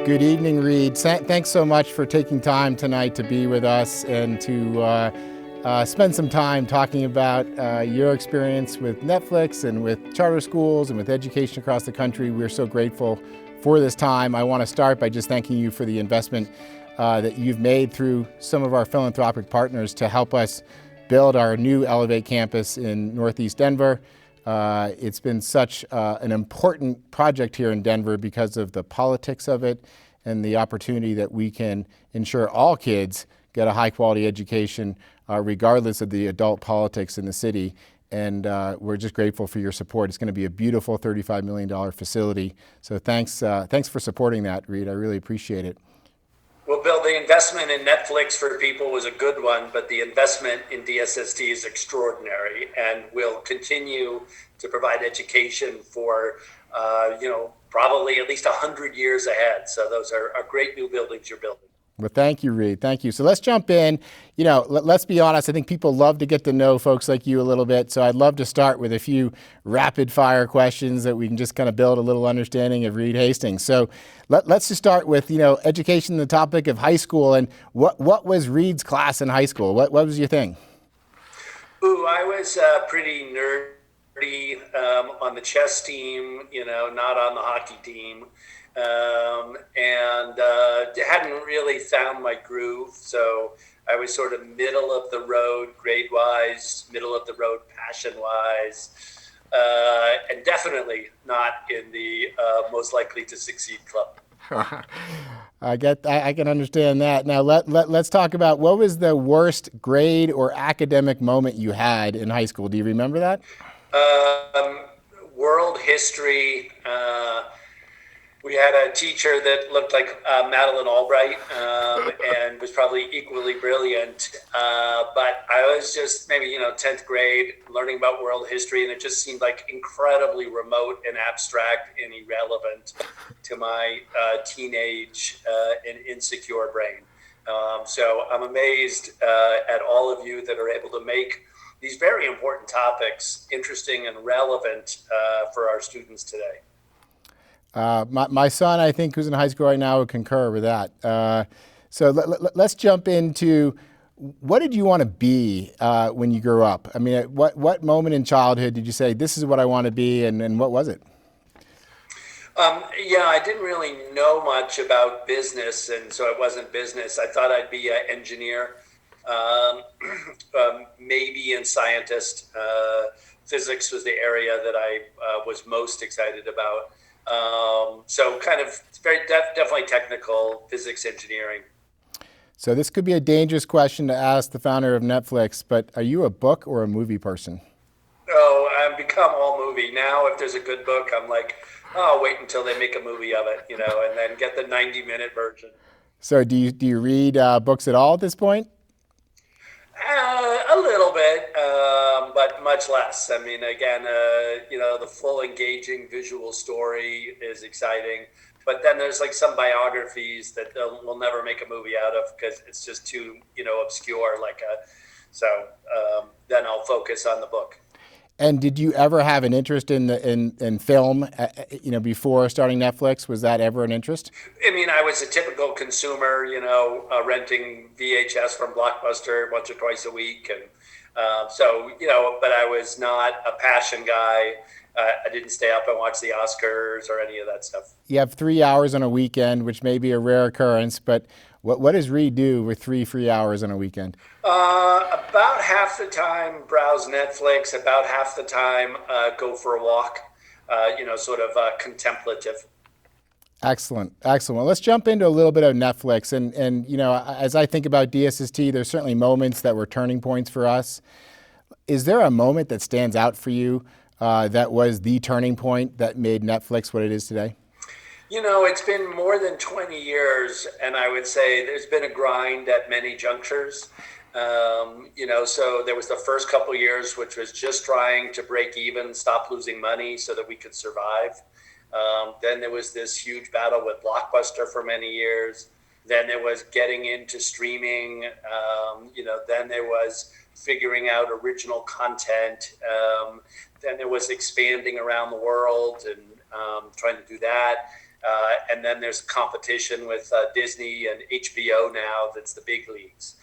Good evening, Reed. Thanks so much for taking time tonight to be with us and to spend some time talking about your experience with Netflix and with charter schools and with education across the country. We're so grateful for this time. I want to start by just thanking you for the investment that you've made through some of our philanthropic partners to help us build our new Elevate campus in Northeast Denver. It's been such an important project here in Denver because of the politics of it and the opportunity that we can ensure all kids get a high quality education regardless of the adult politics in the city. And we're just grateful for your support. It's going to be a beautiful $35 million facility. So thanks for supporting that, Reed. I really appreciate it. Well, Bill, the investment in Netflix for people was a good one, but the investment in DSST is extraordinary, and will continue to provide education for, probably at least 100 years ahead. So those are great new buildings you're building. Well, thank you, Reed. Thank you. So let's jump in. Let's be honest. I think people love to get to know folks like you a little bit. So I'd love to start with a few rapid fire questions that we can just kind of build a little understanding of Reed Hastings. So let's just start with, education, the topic of high school. And what was Reed's class in high school? What was your thing? Ooh, I was pretty nerdy on the chess team, not on the hockey team. And hadn't really found my groove. So I was sort of middle of the road grade-wise, middle of the road passion-wise, and definitely not in the most likely to succeed club. I can understand that. Now let's talk about what was the worst grade or academic moment you had in high school. Do you remember that? World history. We had a teacher that looked like Madeleine Albright and was probably equally brilliant. But I was just maybe, 10th grade learning about world history, and it just seemed like incredibly remote and abstract and irrelevant to my teenage and insecure brain. So I'm amazed at all of you that are able to make these very important topics interesting and relevant for our students today. My son, I think, who's in high school right now, would concur with that. So let's jump into what did you want to be when you grew up? I mean, what moment in childhood did you say, this is what I want to be, and what was it? I didn't really know much about business, and so it wasn't business. I thought I'd be an engineer, maybe a scientist. Physics was the area that I was most excited about. So kind of very definitely technical, physics, engineering. So this could be a dangerous question to ask the founder of Netflix, but are you a book or a movie person? Oh, I've become all movie. Now if there's a good book, I'm like, I'll wait until they make a movie of it, and then get the 90-minute version. So do you read books at all at this point? A little bit, but much less. I mean, again, the full engaging visual story is exciting. But then there's like some biographies that we'll never make a movie out of because it's just too, obscure. So then I'll focus on the book. And did you ever have an interest in film, before starting Netflix? Was that ever an interest? I mean, I was a typical consumer, renting VHS from Blockbuster once or twice a week. And but I was not a passion guy. I didn't stay up and watch the Oscars or any of that stuff. You have 3 hours on a weekend, which may be a rare occurrence, but what does Reed do with 3 free hours on a weekend? About half the time browse Netflix, about half the time go for a walk, sort of contemplative. Excellent. Well, let's jump into a little bit of Netflix. And as I think about DSST, there's certainly moments that were turning points for us. Is there a moment that stands out for you that was the turning point that made Netflix what it is today? It's been more than 20 years, and I would say there's been a grind at many junctures. So there was the first couple of years, which was just trying to break even, stop losing money so that we could survive. Then there was this huge battle with Blockbuster for many years. Then there was getting into streaming. Then there was figuring out original content. Then there was expanding around the world and trying to do that. And then there's competition with Disney and HBO now. That's the big leagues.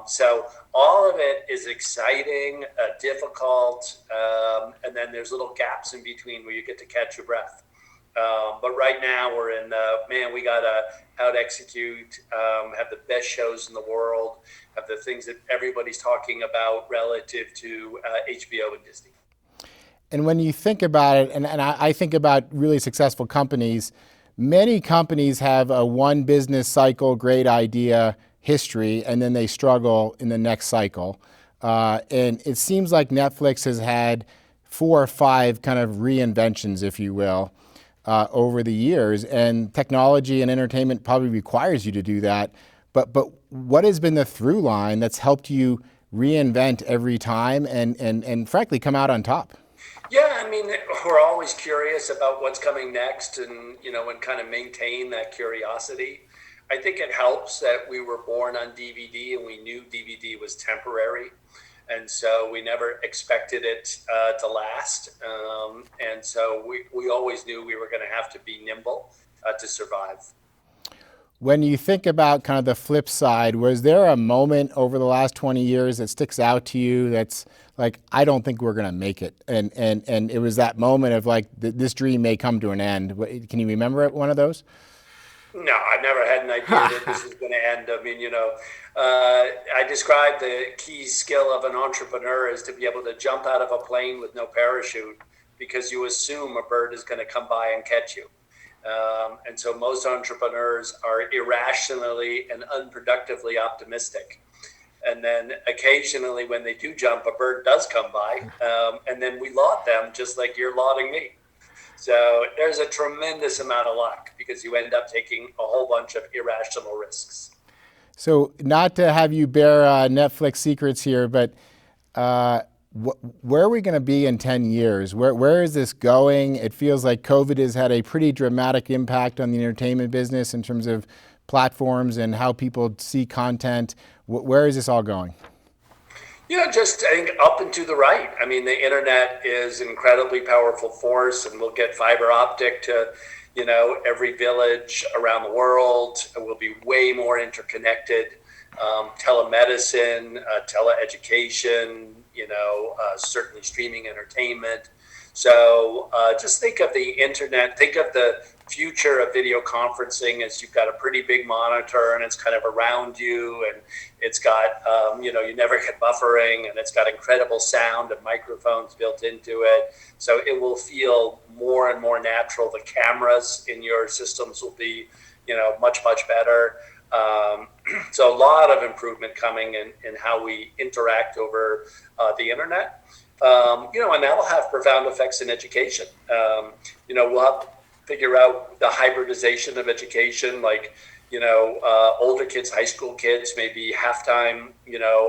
So all of it is exciting, difficult, and then there's little gaps in between where you get to catch your breath. But right now we're in we got to out execute, have the best shows in the world, have the things that everybody's talking about relative to HBO and Disney. And when you think about it, and I think about really successful companies, many companies have a one business cycle, great idea, history, and then they struggle in the next cycle. And it seems like Netflix has had 4 or 5 kind of reinventions, if you will, over the years. And technology and entertainment probably requires you to do that. But what has been the through line that's helped you reinvent every time and frankly come out on top? Yeah, I mean, we're always curious about what's coming next and kind of maintain that curiosity. I think it helps that we were born on DVD and we knew DVD was temporary. And so we never expected it to last. And so we always knew we were going to have to be nimble to survive. When you think about kind of the flip side, was there a moment over the last 20 years that sticks out to you that's like, I don't think we're going to make it? And it was that moment of like, this dream may come to an end. Can you remember one of those? No, I've never had an idea that this is going to end. I mean, I described the key skill of an entrepreneur is to be able to jump out of a plane with no parachute because you assume a bird is going to come by and catch you. And so most entrepreneurs are irrationally and unproductively optimistic. And then occasionally when they do jump, a bird does come by, and then we laud them just like you're lauding me. So there's a tremendous amount of luck because you end up taking a whole bunch of irrational risks. So not to have you bear Netflix secrets here, but where are we going to be in 10 years? Where is this going? It feels like COVID has had a pretty dramatic impact on the entertainment business in terms of platforms and how people see content. Where is this all going? Just I think up and to the right. I mean, the internet is an incredibly powerful force, and we'll get fiber optic to, every village around the world. We'll be way more interconnected. Telemedicine, teleeducation, certainly streaming entertainment. So just think of the internet, think of the future of video conferencing as you've got a pretty big monitor and it's kind of around you and it's got, you never get buffering and it's got incredible sound and microphones built into it. So it will feel more and more natural. The cameras in your systems will be, much, much better. So a lot of improvement coming in how we interact over the internet. And that'll have profound effects in education. We'll have to figure out the hybridization of education, like, older kids, high school kids, maybe halftime,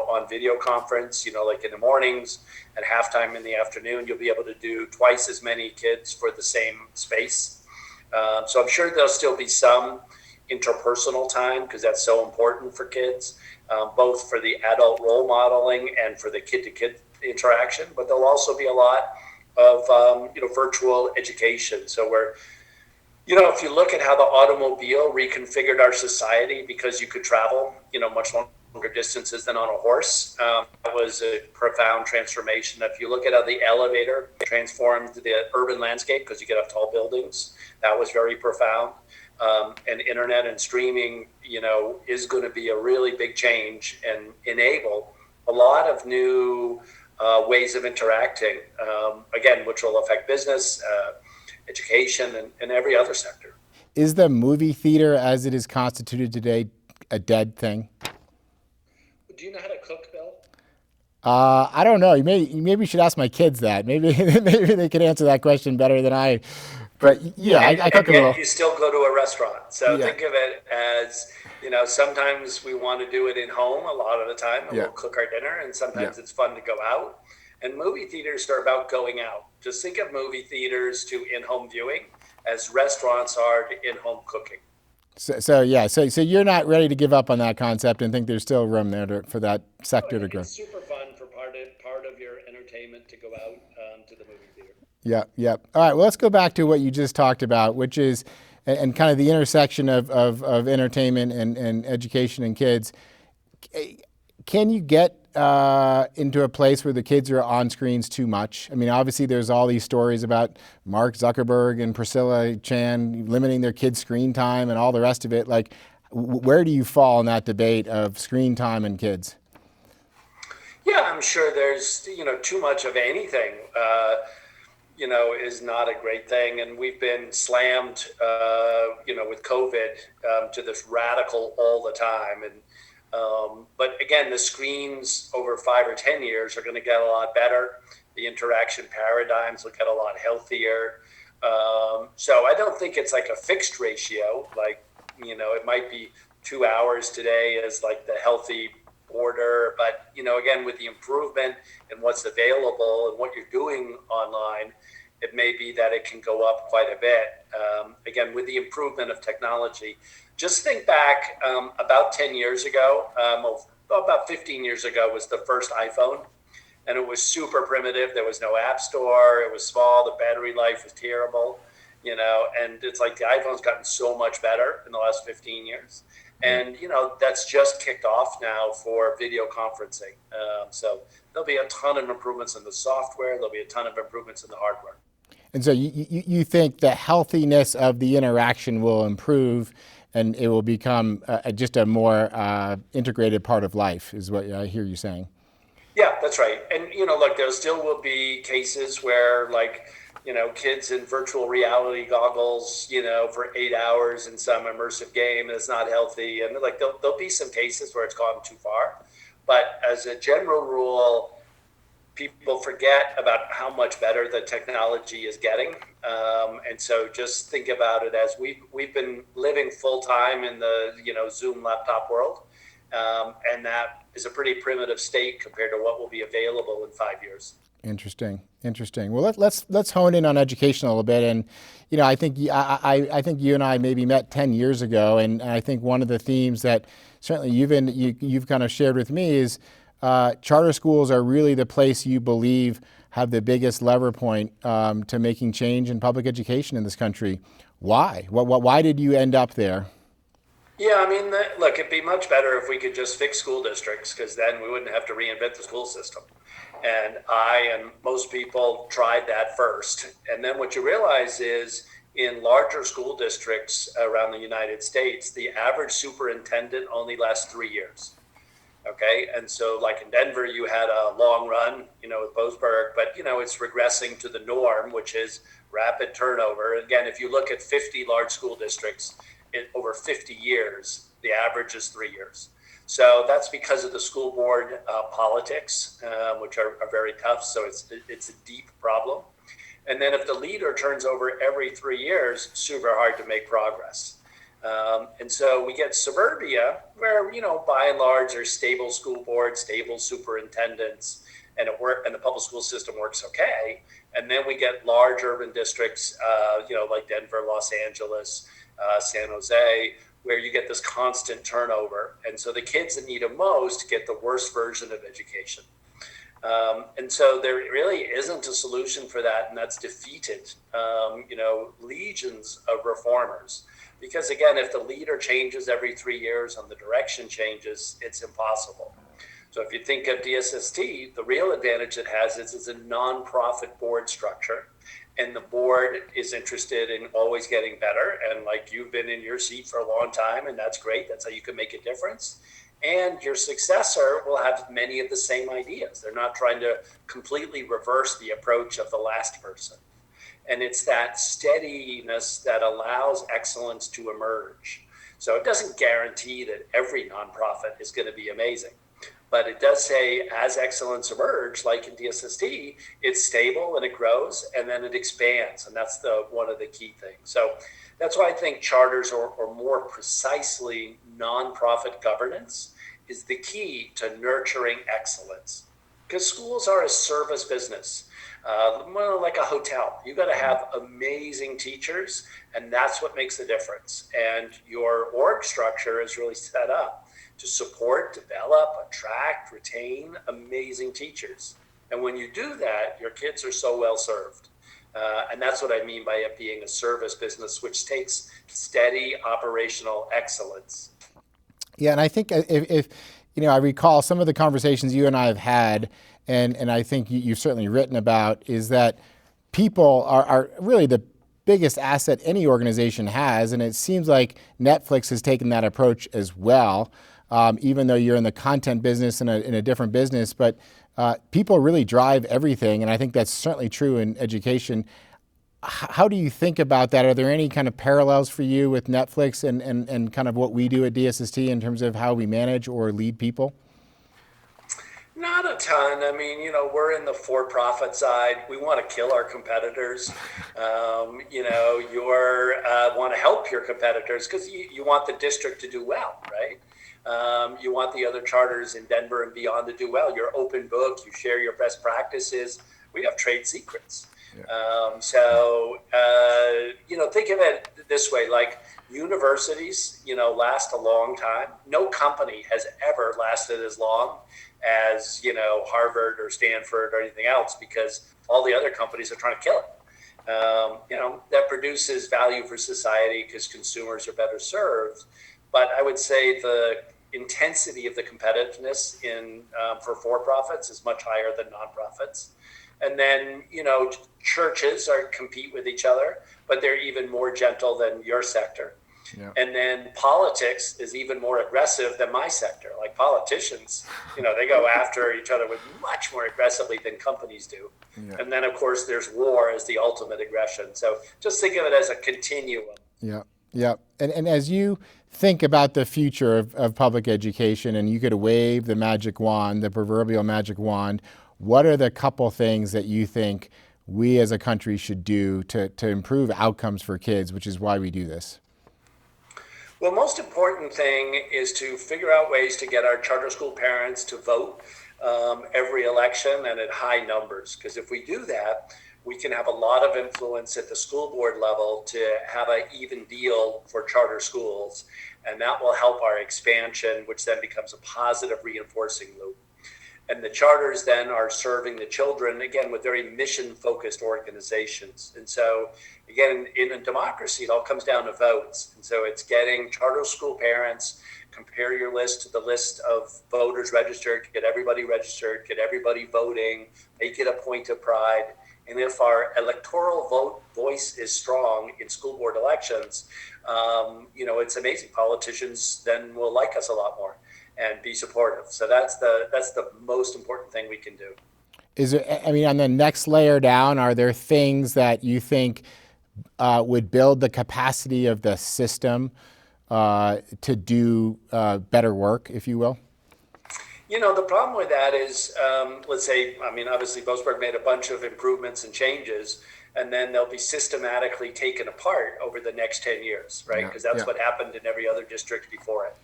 on video conference, like in the mornings and halftime in the afternoon, you'll be able to do twice as many kids for the same space. So I'm sure there'll still be some interpersonal time because that's so important for kids, both for the adult role modeling and for the kid-to-kid interaction, but there'll also be a lot of virtual education. So we're if you look at how the automobile reconfigured our society because you could travel much longer distances than on a horse, that was a profound transformation. If you look at how the elevator transformed the urban landscape because you get up tall buildings, that was very profound. And internet and streaming is going to be a really big change and enable a lot of new ways of interacting, again, which will affect business, education, and every other sector. Is the movie theater as it is constituted today a dead thing? Do you know how to cook, Bill? I don't know. Maybe you should ask my kids that. Maybe they could answer that question better than I. But I cook a little. You still go to a restaurant. So think of it as, sometimes we want to do it in home a lot of the time, and we'll cook our dinner, and sometimes it's fun to go out. And movie theaters are about going out. Just think of movie theaters to in-home viewing as restaurants are to in-home cooking. So you're not ready to give up on that concept and think there's still room there for that sector to grow. It's super fun for part of your entertainment to go out to the movie theater. Yeah. All right. Well, let's go back to what you just talked about, which is and kind of the intersection of entertainment and education and kids. Can you get into a place where the kids are on screens too much? I mean, obviously there's all these stories about Mark Zuckerberg and Priscilla Chan limiting their kids' screen time and all the rest of it. Like, where do you fall in that debate of screen time and kids? Yeah, I'm sure there's, too much of anything, is not a great thing. And we've been slammed, with COVID to this radical all the time. But again, the screens over 5 or 10 years are going to get a lot better. The interaction paradigms will get a lot healthier. So I don't think it's like a fixed ratio. Like, it might be 2 hours today as like the healthy order. But, again, with the improvement in what's available and what you're doing online, it may be that it can go up quite a bit. Again, with the improvement of technology. Just think back about 10 years ago, about 15 years ago was the first iPhone, and it was super primitive. There was no app store. It was small. The battery life was terrible, and it's like the iPhone's gotten so much better in the last 15 years. And, that's just kicked off now for video conferencing. So there'll be a ton of improvements in the software. There'll be a ton of improvements in the hardware. And so you think the healthiness of the interaction will improve and it will become just a more integrated part of life, is what I hear you saying. Yeah, that's right. And, look, there still will be cases where, like, kids in virtual reality goggles, for 8 hours in some immersive game is not healthy. And, like, there'll be some cases where it's gone too far. But as a general rule, people forget about how much better the technology is getting. And so just think about it as we've been living full time in the, Zoom laptop world. And that is a pretty primitive state compared to what will be available in 5 years. Interesting. Well, let's hone in on education a little bit. And, I think I think you and I maybe met 10 years ago. And I think one of the themes that certainly you've kind of shared with me is charter schools are really the place you believe have the biggest lever point to making change in public education in this country. Why? Why did you end up there? Yeah, I mean, look, it'd be much better if we could just fix school districts, because then we wouldn't have to reinvent the school system. And I and most people tried that first. And then what you realize is in larger school districts around the United States, the average superintendent only lasts 3 years. Okay. And so like in Denver, you had a long run, with Boasberg, but, it's regressing to the norm, which is rapid turnover. Again, if you look at 50 large school districts over 50 years, the average is 3 years. So that's because of the school board politics, which are very tough. So it's a deep problem. And then if the leader turns over every 3 years, super hard to make progress. And so we get suburbia where, by and large, there's stable school boards, stable superintendents, and the public school system works okay. And then we get large urban districts, like Denver, Los Angeles, San Jose, where you get this constant turnover. And so the kids that need it most get the worst version of education. And so there really isn't a solution for that, and that's defeated, legions of reformers. Because again, if the leader changes every 3 years and the direction changes, it's impossible. So if you think of DSST, the real advantage it has is it's a nonprofit board structure. And the board is interested in always getting better. And like you've been in your seat for a long time, and that's great. That's how you can make a difference. And your successor will have many of the same ideas. They're not trying to completely reverse the approach of the last person. And it's that steadiness that allows excellence to emerge. So it doesn't guarantee that every nonprofit is going to be amazing. But it does say as excellence emerge, like in DSST, it's stable and it grows and then it expands. And that's one of the key things. So that's why I think charters or more precisely nonprofit governance is the key to nurturing excellence. Because schools are a service business. Like a hotel, you got to have amazing teachers, and that's what makes the difference. And your org structure is really set up to support, develop, attract, retain amazing teachers. And when you do that, your kids are so well served. And that's what I mean by it being a service business, which takes steady operational excellence. Yeah, and I think if I recall some of the conversations you and I have had, and I think you've certainly written about, is that people are really the biggest asset any organization has, and it seems like Netflix has taken that approach as well, even though you're in the content business in a different business, but people really drive everything, and I think that's certainly true in education. How do you think about that? Are there any kind of parallels for you with Netflix and kind of what we do at DSST in terms of how we manage or lead people? Not a ton. I mean, we're in the for-profit side. We want to kill our competitors. You want to help your competitors because you want the district to do well, right? You want the other charters in Denver and beyond to do well. You're open book. You share your best practices. We have trade secrets. Yeah. Think of it this way, like universities, last a long time. No company has ever lasted as long as, Harvard or Stanford or anything else, because all the other companies are trying to kill it. That produces value for society because consumers are better served. But I would say the intensity of the competitiveness for-profits is much higher than nonprofits. And then, churches compete with each other, but they're even more gentle than your sector. Yeah. And then politics is even more aggressive than my sector. Like politicians, they go after each other with much more aggressively than companies do. Yeah. And then, of course, there's war as the ultimate aggression. So just think of it as a continuum. Yeah, yeah. And as you think about the future of public education, and you could wave the magic wand, the proverbial magic wand, what are the couple things that you think we as a country should do to improve outcomes for kids, which is why we do this? Well, most important thing is to figure out ways to get our charter school parents to vote every election and at high numbers. Because if we do that, we can have a lot of influence at the school board level to have an even deal for charter schools. And that will help our expansion, which then becomes a positive reinforcing loop. And the charters then are serving the children, again, with very mission-focused organizations. And so, again, in a democracy, it all comes down to votes. And so it's getting charter school parents, compare your list to the list of voters registered, get everybody registered, get everybody voting, make it a point of pride. And if our electoral voice is strong in school board elections, it's amazing. Politicians then will like us a lot more and be supportive. So that's the most important thing we can do. On the next layer down, are there things that you think would build the capacity of the system to do better work, if you will? The problem with that is, obviously Boasberg made a bunch of improvements and changes, and then they'll be systematically taken apart over the next 10 years, right? Because that's what happened in every other district before it.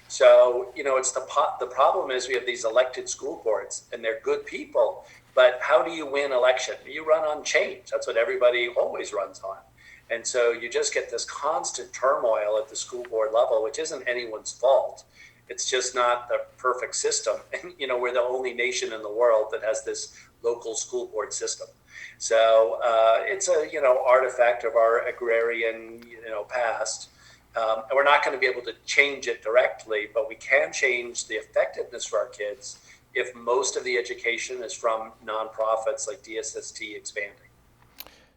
So, it's the problem is we have these elected school boards and they're good people, but how do you win election? You run on change. That's what everybody always runs on. And so you just get this constant turmoil at the school board level, which isn't anyone's fault. It's just not the perfect system. And, we're the only nation in the world that has this local school board system. So it's a, artifact of our agrarian, past. And we're not going to be able to change it directly, but we can change the effectiveness for our kids if most of the education is from nonprofits like DSST expanding.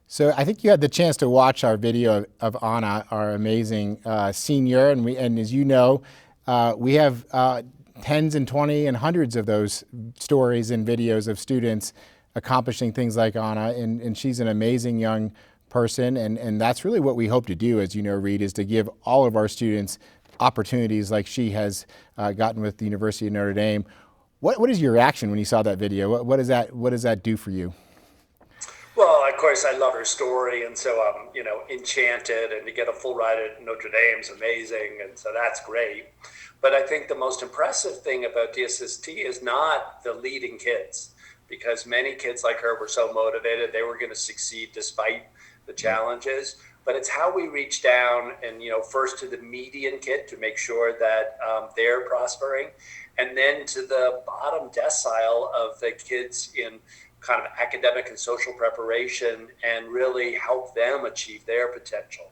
So I think you had the chance to watch our video of Anna, our amazing senior, and as you know, we have tens and 20 and hundreds of those stories and videos of students accomplishing things like Anna, and she's an amazing young person, and that's really what we hope to do, as you know, Reed, is to give all of our students opportunities like she has gotten with the University of Notre Dame. What is your reaction when you saw that video? What does that do for you? Well, of course, I love her story, and so I'm, enchanted, and to get a full ride at Notre Dame is amazing, and so that's great. But I think the most impressive thing about DSST is not the leading kids, because many kids like her were so motivated, they were going to succeed despite the challenges. But it's how we reach down and, first to the median kid to make sure that they're prospering, and then to the bottom decile of the kids in kind of academic and social preparation and really help them achieve their potential.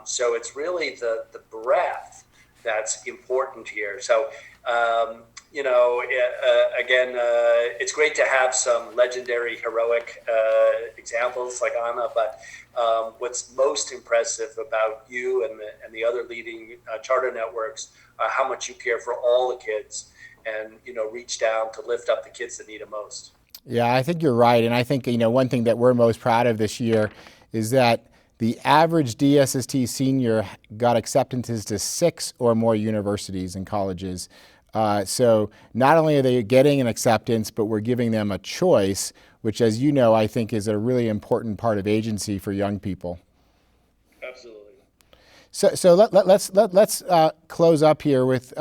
So it's really the breadth that's important here. So, again, it's great to have some legendary, heroic examples like Anna, but what's most impressive about you and the other leading charter networks are how much you care for all the kids and, reach down to lift up the kids that need it most. Yeah, I think you're right. And I think, one thing that we're most proud of this year is that the average DSST senior got acceptances to 6 or more universities and colleges. So not only are they getting an acceptance, but we're giving them a choice, which, as you know, I think is a really important part of agency for young people. Absolutely. So let's close up here with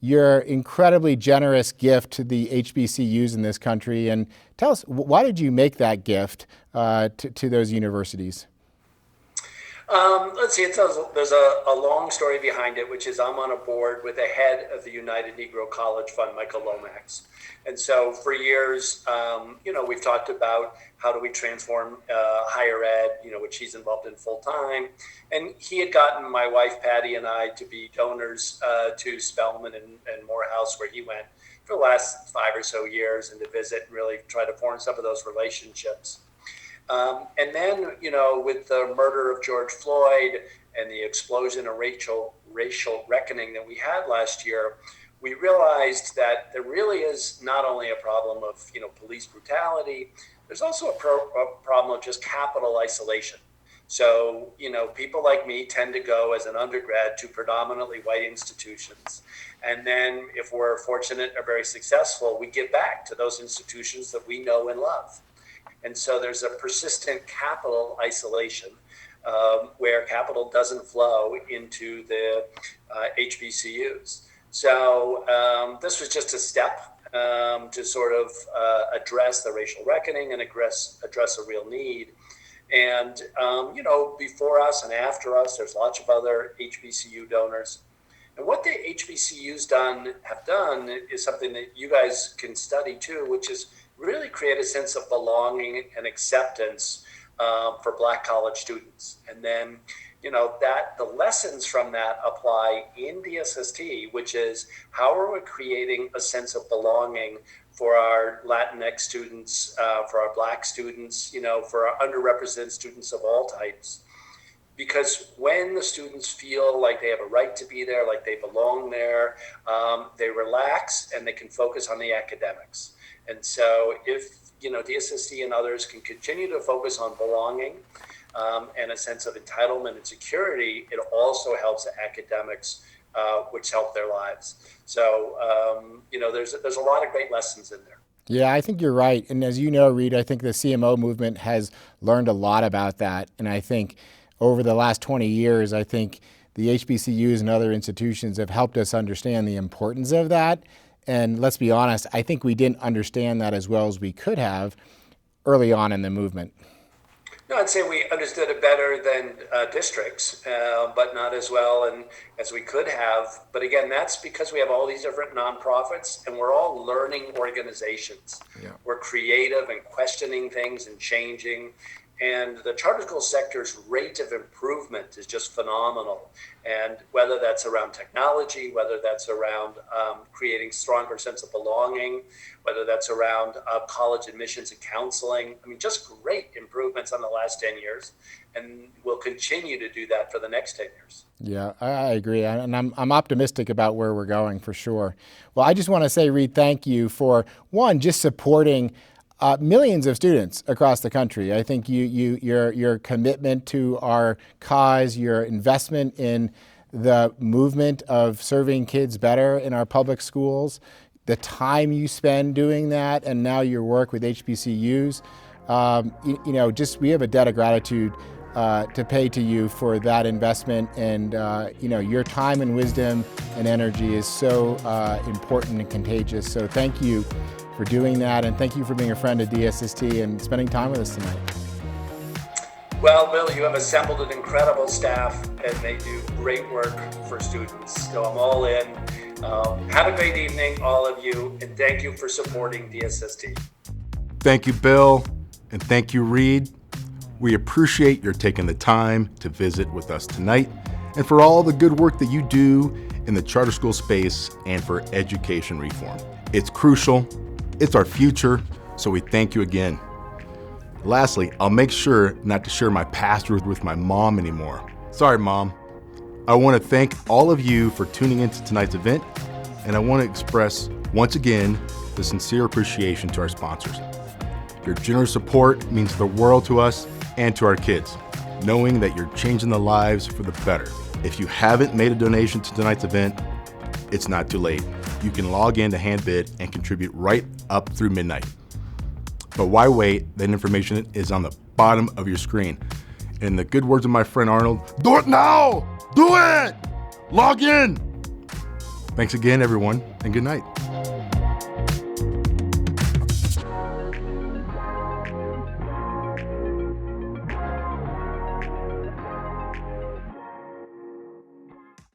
your incredibly generous gift to the HBCUs in this country, and tell us, why did you make that gift to those universities? Let's see, there's a long story behind it, which is I'm on a board with the head of the United Negro College Fund, Michael Lomax. And so for years, we've talked about how do we transform higher ed, which he's involved in full time. And he had gotten my wife, Patty, and I to be donors to Spelman and Morehouse, where he went for the last 5 or so years, and to visit and really try to form some of those relationships. And then, with the murder of George Floyd and the explosion of racial reckoning that we had last year, we realized that there really is not only a problem of, police brutality, there's also a problem of just capital isolation. So, people like me tend to go as an undergrad to predominantly white institutions. And then if we're fortunate or very successful, we give back to those institutions that we know and love. And so there's a persistent capital isolation where capital doesn't flow into the HBCUs. So this was just a step to sort of address the racial reckoning and address a real need. And, before us and after us, there's lots of other HBCU donors. And what the HBCUs have done is something that you guys can study too, which is really create a sense of belonging and acceptance for Black college students. And then, that the lessons from that apply in DSST, which is how are we creating a sense of belonging for our Latinx students, for our Black students, for our underrepresented students of all types. Because when the students feel like they have a right to be there, like they belong there, they relax and they can focus on the academics. And so if, DSST and others can continue to focus on belonging and a sense of entitlement and security, it also helps the academics, which help their lives. So, there's a lot of great lessons in there. Yeah, I think you're right. And as you know, Reed, I think the CMO movement has learned a lot about that. And I think over the last 20 years, I think the HBCUs and other institutions have helped us understand the importance of that. And let's be honest, I think we didn't understand that as well as we could have early on in the movement. No, I'd say we understood it better than districts, but not as well and as we could have. But again, that's because we have all these different nonprofits and we're all learning organizations. Yeah. We're creative and questioning things and changing. And the charter school sector's rate of improvement is just phenomenal. And whether that's around technology, whether that's around creating stronger sense of belonging, whether that's around college admissions and counseling, just great improvements on the last 10 years. And we'll continue to do that for the next 10 years. Yeah, I agree. And I'm optimistic about where we're going for sure. Well, I just want to say, Reed, thank you for, one, just supporting millions of students across the country. I think your commitment to our cause, your investment in the movement of serving kids better in our public schools, the time you spend doing that, and now your work with HBCUs, we have a debt of gratitude to pay to you for that investment. And your time and wisdom and energy is so important and contagious. So thank you for doing that, and thank you for being a friend of DSST and spending time with us tonight. Well, Bill, you have assembled an incredible staff and they do great work for students. So I'm all in. Have a great evening, all of you, and thank you for supporting DSST. Thank you, Bill, and thank you, Reed. We appreciate your taking the time to visit with us tonight and for all the good work that you do in the charter school space and for education reform. It's crucial, it's our future, so we thank you again. Lastly, I'll make sure not to share my password with my mom anymore. Sorry, Mom. I want to thank all of you for tuning into tonight's event, and I want to express once again the sincere appreciation to our sponsors. Your generous support means the world to us and to our kids, knowing that you're changing the lives for the better. If you haven't made a donation to tonight's event, it's not too late. You can log in to Handbid and contribute right up through midnight. But why wait? That information is on the bottom of your screen. In the good words of my friend Arnold, do it now! Do it! Log in! Thanks again, everyone, and good night.